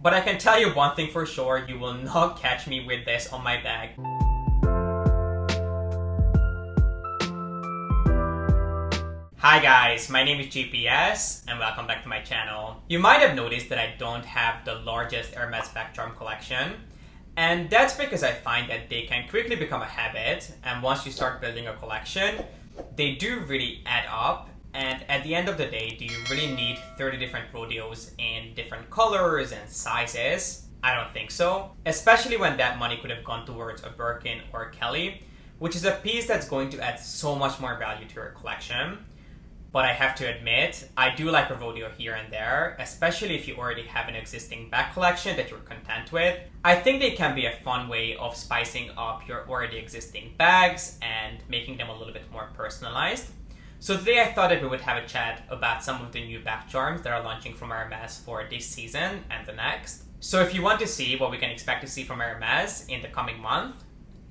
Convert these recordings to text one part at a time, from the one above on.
But I can tell you one thing for sure, you will not catch me with this on my bag. Hi guys, my name is G.P.S. and welcome back to my channel. You might have noticed that I don't have the largest Hermes bag charm collection. And that's because I find that they can quickly become a habit, and once you start building a collection, they do really add up. And at the end of the day, do you really need 30 different rodeos in different colors and sizes? I don't think so. Especially when that money could have gone towards a Birkin or a Kelly, which is a piece that's going to add so much more value to your collection. But I have to admit, I do like a rodeo here and there, especially if you already have an existing bag collection that you're content with. I think they can be a fun way of spicing up your already existing bags and making them a little bit more personalized. So today I thought that we would have a chat about some of the new bag charms that are launching from Hermes for this season and the next. So if you want to see what we can expect to see from Hermes in the coming month,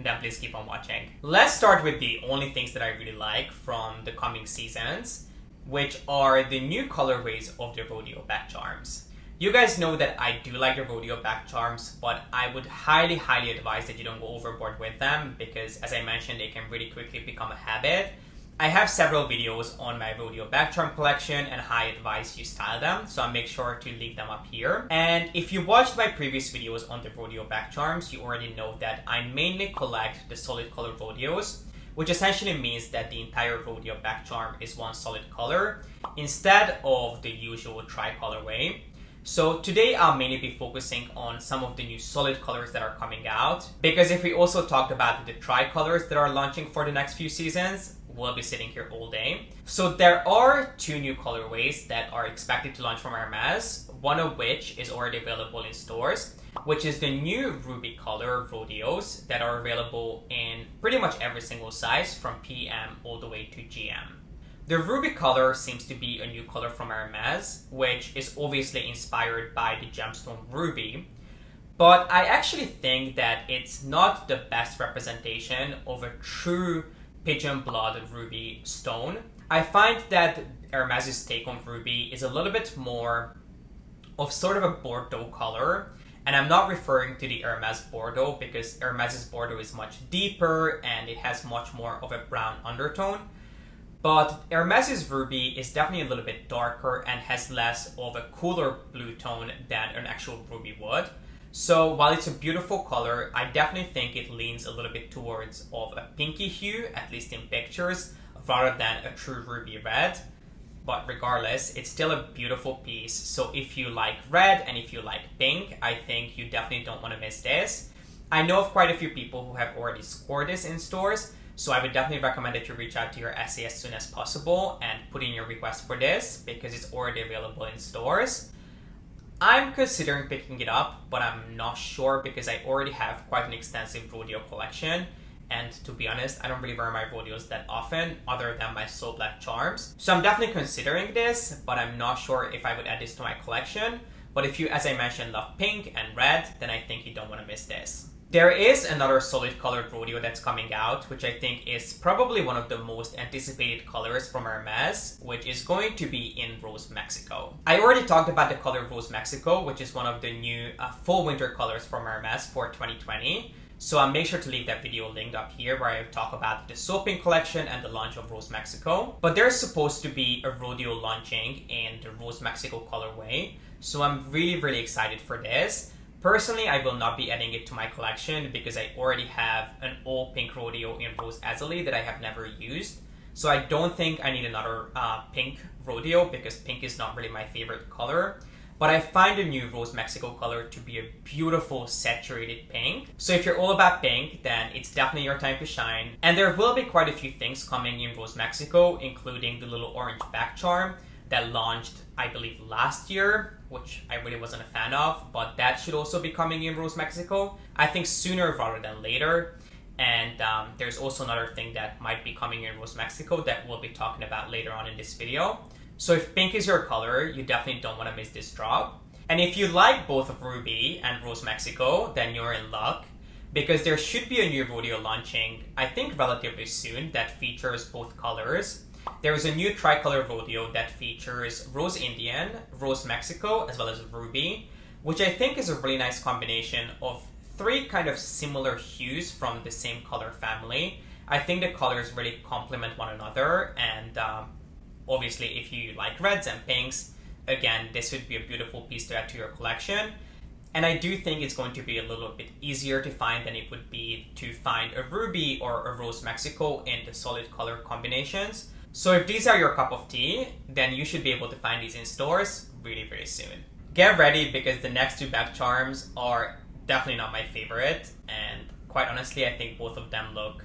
then please keep on watching. Let's start with the only things that I really like from the coming seasons, which are the new colorways of the rodeo bag charms. You guys know that I do like the rodeo bag charms, but I would highly advise that you don't go overboard with them because, as I mentioned, they can really quickly become a habit. I have several videos on my rodeo bag charm collection and how I advise you style them, so I'll make sure to link them up here. And if you watched my previous videos on the rodeo bag charms, you already know that I mainly collect the solid color rodeos, which essentially means that the entire rodeo bag charm is one solid color instead of the usual tri-colorway. So today I'll mainly be focusing on some of the new solid colors that are coming out, because if we also talked about the tri-colors that are launching for the next few seasons, we'll be sitting here all day. So there are two new colorways that are expected to launch from Hermes, one of which is already available in stores, which is the new ruby color rodeos that are available in pretty much every single size from PM all the way to GM. The ruby color seems to be a new color from Hermes, which is obviously inspired by the gemstone ruby, but I actually think that it's not the best representation of a true pigeon blood ruby stone. I find that Hermes' take on ruby is a little bit more of sort of a Bordeaux color, and I'm not referring to the Hermes Bordeaux because Hermes' Bordeaux is much deeper and it has much more of a brown undertone. But Hermes' ruby is definitely a little bit darker and has less of a cooler blue tone than an actual ruby would. So while it's a beautiful color, I definitely think it leans a little bit towards of a pinky hue, at least in pictures, rather than a true ruby red. But regardless, it's still a beautiful piece. So if you like red and if you like pink, I think you definitely don't want to miss this. I know of quite a few people who have already scored this in stores, so I would definitely recommend that you reach out to your SA as soon as possible and put in your request for this because it's already available in stores. I'm considering picking it up, but I'm not sure because I already have quite an extensive rodeo collection. And to be honest, I don't really wear my rodeos that often other than my So Black charms. So I'm definitely considering this, but I'm not sure if I would add this to my collection. But if you, as I mentioned, love pink and red, then I think you don't want to miss this. There is another solid colored rodeo that's coming out, which I think is probably one of the most anticipated colors from Hermes, which is going to be in Rose Mexico. I already talked about the color Rose Mexico, which is one of the new full winter colors from Hermes for 2020. So I'll make sure to leave that video linked up here where I talk about the SO PINK collection and the launch of Rose Mexico. But there's supposed to be a rodeo launching in the Rose Mexico colorway, so I'm really excited for this. Personally, I will not be adding it to my collection because I already have an all pink rodeo in Rose Azalea that I have never used. So I don't think I need another pink rodeo because pink is not really my favorite color. But I find the new Rose Mexico color to be a beautiful saturated pink. So if you're all about pink, then it's definitely your time to shine. And there will be quite a few things coming in Rose Mexico, including the little orange bag charm that launched, I believe, last year, which I really wasn't a fan of, but that should also be coming in Rose Mexico, I think sooner rather than later. And there's also another thing that might be coming in Rose Mexico that we'll be talking about later on in this video. So if pink is your color, you definitely don't want to miss this drop. And if you like both of Ruby and Rose Mexico, then you're in luck, because there should be a new rodeo launching, I think relatively soon, that features both colors. There is a new tricolor rodeo that features Rose Indian, Rose Mexico, as well as Ruby, which I think is a really nice combination of three kind of similar hues from the same color family. I think the colors really complement one another, and obviously if you like reds and pinks, again, this would be a beautiful piece to add to your collection. And I do think it's going to be a little bit easier to find than it would be to find a ruby or a Rose Mexico in the solid color combinations. So if these are your cup of tea, then you should be able to find these in stores really, really soon. Get ready, because the next two back charms are definitely not my favorite, and quite honestly, I think both of them look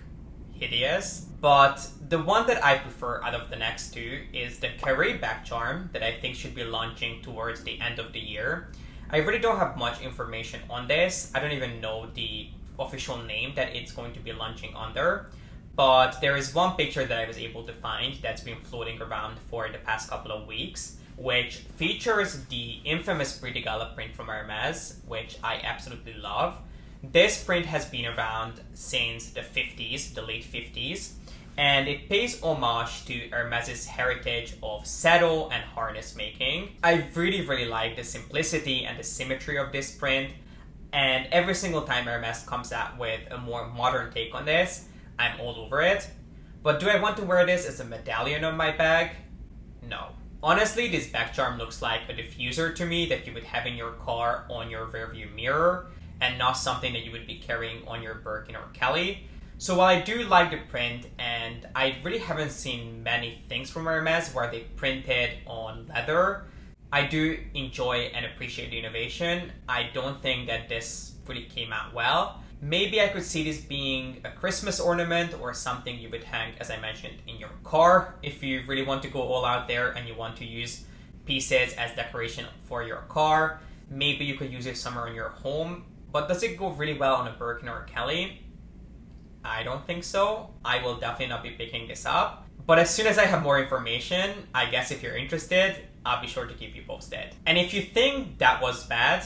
hideous. But the one that I prefer out of the next two is the Carré back charm that I think should be launching towards the end of the year. I really don't have much information on this. I don't even know the official name that it's going to be launching under. But there is one picture that I was able to find that's been floating around for the past couple of weeks, which features the infamous Pretty Gala print from Hermes, which I absolutely love. This print has been around since the 50s, the late 50s, and it pays homage to Hermes' heritage of saddle and harness making. I really, really like the simplicity and the symmetry of this print, and every single time Hermes comes out with a more modern take on this, I'm all over it. But do I want to wear this as a medallion on my bag? No. Honestly, this back charm looks like a diffuser to me that you would have in your car on your rearview mirror, and not something that you would be carrying on your Birkin or Kelly. So while I do like the print, and I really haven't seen many things from Hermes where they printed on leather, I do enjoy and appreciate the innovation. I don't think that this really came out well. Maybe I could see this being a Christmas ornament or something you would hang, as I mentioned, in your car if you really want to go all out there and you want to use pieces as decoration for your car. Maybe you could use it somewhere in your home. But does it go really well on a Birkin or a Kelly? I don't think so. I will definitely not be picking this up. But as soon as I have more information, I guess if you're interested, I'll be sure to keep you posted. And if you think that was bad,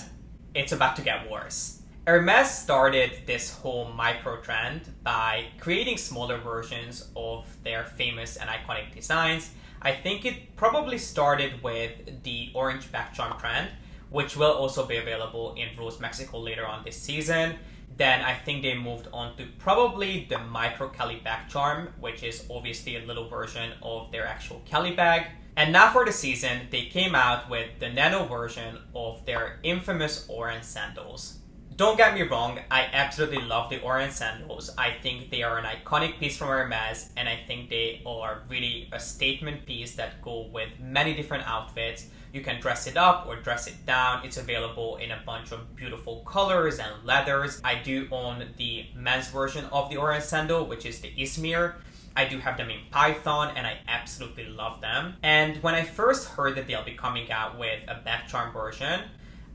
it's about to get worse. Hermes started this whole micro trend by creating smaller versions of their famous and iconic designs. I think it probably started with the orange back charm trend, which will also be available in Rose Mexico later on this season. Then I think they moved on to probably the micro Kelly back charm, which is obviously a little version of their actual Kelly bag. And now for the season, they came out with the nano version of their infamous Oran sandals. Don't get me wrong, I absolutely love the Oran sandals. I think they are an iconic piece from Hermes, and I think they are really a statement piece that go with many different outfits. You can dress it up or dress it down. It's available in a bunch of beautiful colors and leathers. I do own the men's version of the Oran sandal, which is the Izmir. I do have them in Python, and I absolutely love them. And when I first heard that they'll be coming out with a back charm version,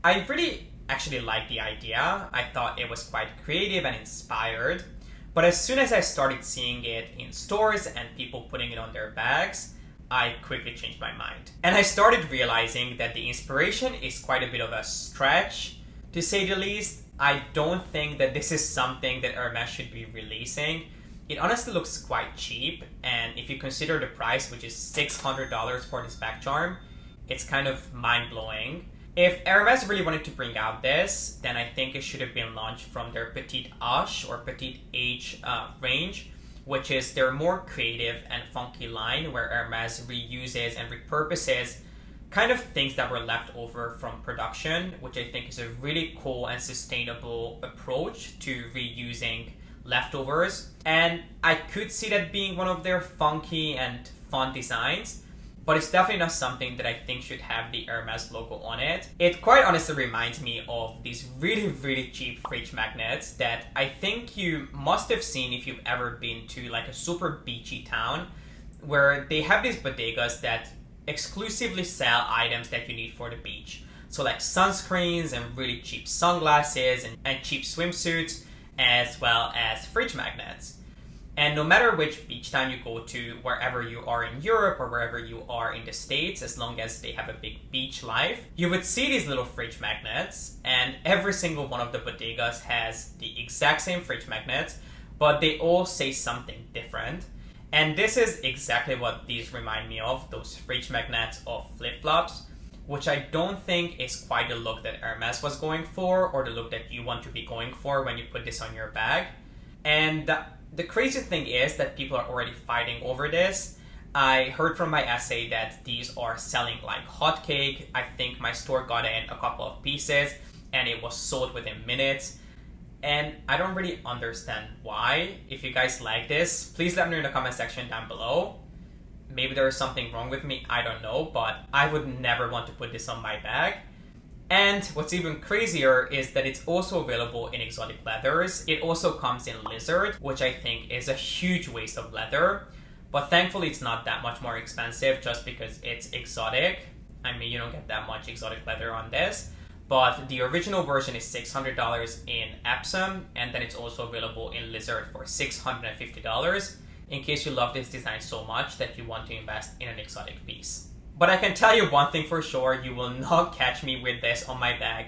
I really actually liked the idea. I thought it was quite creative and inspired. But as soon as I started seeing it in stores and people putting it on their bags, I quickly changed my mind. And I started realizing that the inspiration is quite a bit of a stretch, to say the least. I don't think that this is something that Hermes should be releasing. It honestly looks quite cheap, and if you consider the price, which is $600 for this back charm, it's kind of mind-blowing. If Hermes really wanted to bring out this, then I think it should have been launched from their Petite H or Petite H range, which is their more creative and funky line where Hermes reuses and repurposes kind of things that were left over from production, which I think is a really cool and sustainable approach to reusing leftovers. And I could see that being one of their funky and fun designs, but it's definitely not something that I think should have the Hermes logo on it. It quite honestly reminds me of these really, really cheap fridge magnets that I think you must have seen if you've ever been to like a super beachy town, where they have these bodegas that exclusively sell items that you need for the beach. So like sunscreens and really cheap sunglasses and cheap swimsuits, as well as fridge magnets. And no matter which beach town you go to, wherever you are in Europe or wherever you are in the States, as long as they have a big beach life, you would see these little fridge magnets, and every single one of the bodegas has the exact same fridge magnets, but they all say something different. And this is exactly what these remind me of, those fridge magnets of flip-flops. which I don't think is quite the look that Hermes was going for or the look that you want to be going for when you put this on your bag. And the crazy thing is that people are already fighting over this. I heard from my essay that these are selling like hotcake. I think my store got in a couple of pieces and it was sold within minutes. And I don't really understand why. If you guys like this, please let me know in the comment section down below. Maybe there is something wrong with me, I don't know, but I would never want to put this on my bag. And what's even crazier is that it's also available in exotic leathers. It also comes in lizard, which I think is a huge waste of leather. But thankfully it's not that much more expensive just because it's exotic. I mean, you don't get that much exotic leather on this. But the original version is $600 in Epsom, and then it's also available in lizard for $650 in case you love this design so much that you want to invest in an exotic piece. But I can tell you one thing for sure, you will not catch me with this on my bag.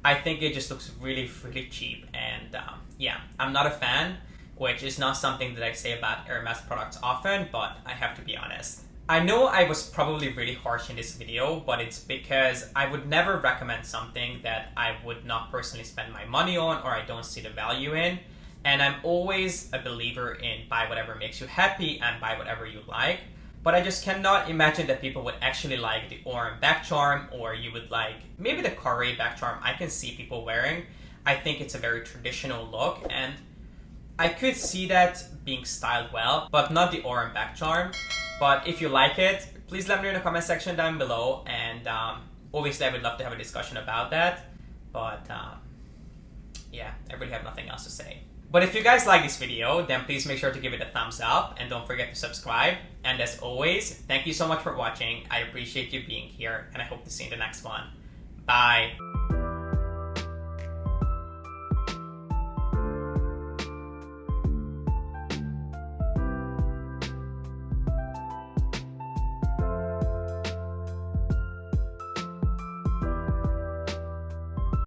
I think it just looks really, really cheap, and yeah, I'm not a fan, which is not something that I say about Hermes products often, but I have to be honest. I know I was probably really harsh in this video, but it's because I would never recommend something that I would not personally spend my money on or I don't see the value in. And I'm always a believer in buy whatever makes you happy and buy whatever you like. But I just cannot imagine that people would actually like the Oran back charm, or you would like maybe the Carré back charm I can see people wearing. I think it's a very traditional look and I could see that being styled well, but not the Oran back charm. But if you like it, please let me know in the comment section down below, and obviously I would love to have a discussion about that. But yeah, I really have nothing else to say. But if you guys like this video, then please make sure to give it a thumbs up and don't forget to subscribe. And as always, thank you so much for watching. I appreciate you being here and I hope to see you in the next one. Bye!